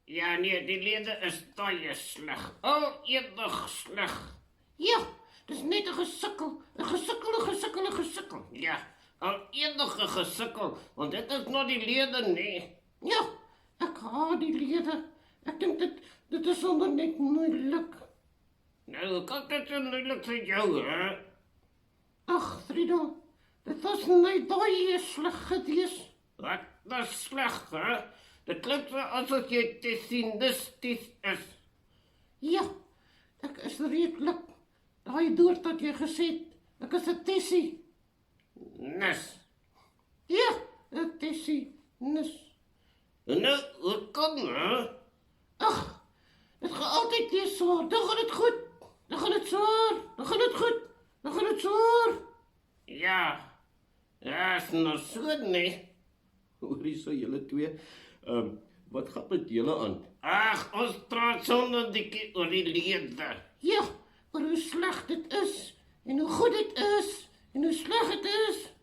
Ja, nee, die lede is baie sleg. Al eendig sleg. Ja, dis net 'n gesukkel. 'n gesukkel. Ja, al enige gesukkel, want dit is nog die lede nie. Ja, ek haat die lede. Ek dink dit is sommer net moeilik. Nou, hoe kan dit so moeilik vir jou, hè? Ag, Friedel, dit was net baie sleg gewees. Wat is sleg, hè? Dit klink so asof jy pessimisties is. Ja, ek is redelik. Daai dood wat jy gesê het, ek is 'n tessie. Nis. Ja, 'n tessie. Nis. Nou, hoe kom, hè? Ag, dit gaan altyd weer swaar. Dan gaan dit goed. Dan gaan dit swaar. Dan gaan dit goed. Dan gaan dit swaar. Ja, is nog so nie. Hoorie so julle twee. Wat gaan met julle aan? Ag, ons praat sonder dikkie oor die lede. Ja, maar hoe sleg dit is. En hoe goed dit is. En hoe sleg dit is.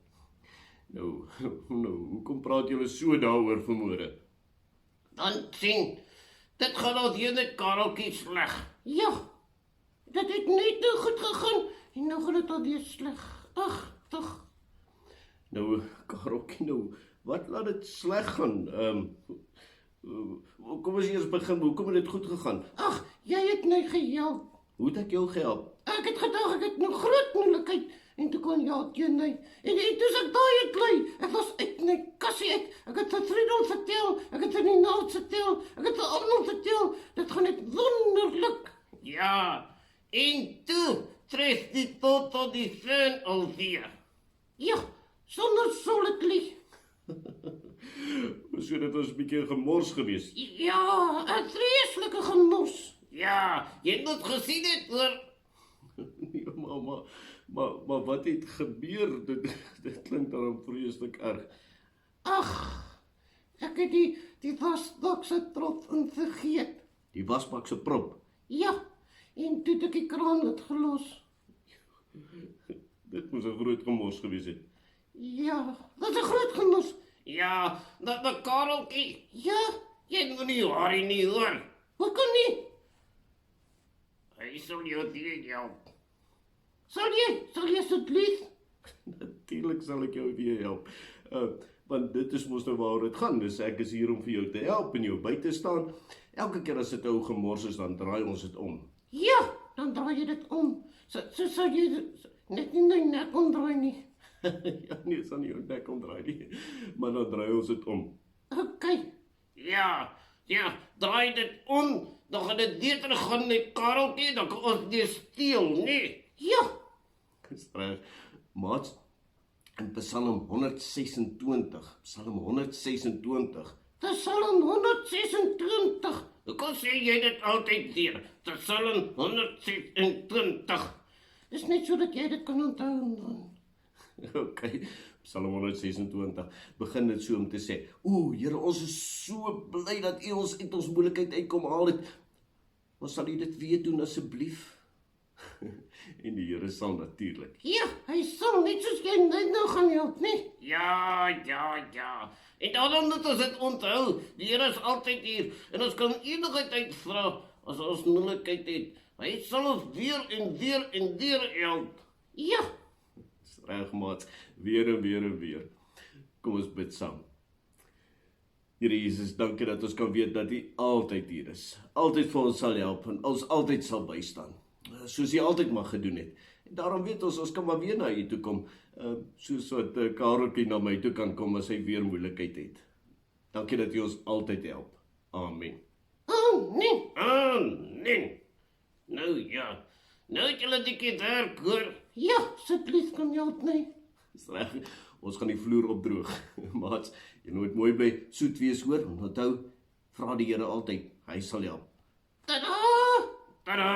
Nou, hoekom praat julle so daaroor vanmôre? Dan sien, dit gaan ons hier net Kareltjie sleg. Ja, dit het net nou goed gegaan. En nou gaan dit alweer sleg. Ag, tog. Nou, Kareltjie, nou, wat laat dit sleg gaan? Kom ons eers begin, hoekom het dit goed gegaan? Ag, jy het my gehelp. Hoe het ek jou gehelp? Ek het gedag ek het nou groot moeilikheid en toe kon jy jy nie. En toe ek daai het bly. Ek was uit my kassie uit. Ek het vir Friedel vertel, ek het vir die Nalt vertel, ek het vir almal vertel. Dit gaan net wonderlik. Ja, en toe tref die tot die fan alweer. Ja, sonder solidly. So dit was 'n bietjie gemors gewees. Ja, 'n vreeslike gemors. Ja, jy moet gesien het hoor. Nee, maar wat het gebeur? Dit klink daarom vreeslik erg. Ag, ek het die wasbak se trop in vergeet. Die wasbak se prop. Ja, en toe het ek die kraan uitgelos. Dit moes 'n groot gemors gewees het. Ja, wat 'n groot gemors. Ja, dat Kareltjie. Ja, Jy moet nie worry nie hoor. hoe kan nie? Hy sal jou weer help. Sal jy asseblief? Natuurlik sal ek jou weer help. Want dit is mos nou waar dit gaan. Dus ek is hier om vir jou te help en jou by te staan. Elke keer as dit ou gemors is, dan draai ons dit om. Ja, dan draai jy dit om. So jy net nie my nek omdraai nie. Ja, nee, sal nie jou nek omdraai nie. Maar dan draai ons dit om. Okay. Ja, draai dit om. Dan gaan dit weer terug gaan met Kareltjie, dan kan ons nie steel nie. Ja, Dis reg. Maats, in Psalm 126, Psalm 126, Psalm 126. Hoekom sê jy dit altyd weer? Psalm 126. Dis net sodat jy dit kan onthou dan. Okay, Psalm 126 begin dit so om te sê: Here, ons is so bly dat U ons uit ons moeilikheid uitkom haal het. Maar sal U dit weer doen asseblief? En die Here sal natuurlik. Ja, hy sal net soos jy net nou gaan help, nee. Ja. En daarom moet ons dit onthou. Die Here is altyd hier. En ons kan enige tyd vra as ons moeilikheid het. Hy sal ons weer en weer help. Ja, Dis reg, maat. Weer en weer. Kom ons bid saam. Here Jesus, dankie dat ons kan weet dat U altyd hier is. Altyd vir ons sal help en ons altyd sal bystaan. Soos U altyd mag gedoen het. En daarom weet ons kan maar weer na U toe kom. Soos wat Kareltjie na my toe kan kom as hy weer moeilikheid het. Dankie dat U ons altyd help. Amen. nee. Nou ja. Nou het julle dikkie werk hoor. Ja, asseblief kan jy help, nee. Dis reg. Ons gaan die vloer opdroog. Maats, jy moet mooi bly soet wees hoor. En onthou, vra die Here altyd. Hy sal help. Tadaa! Tada!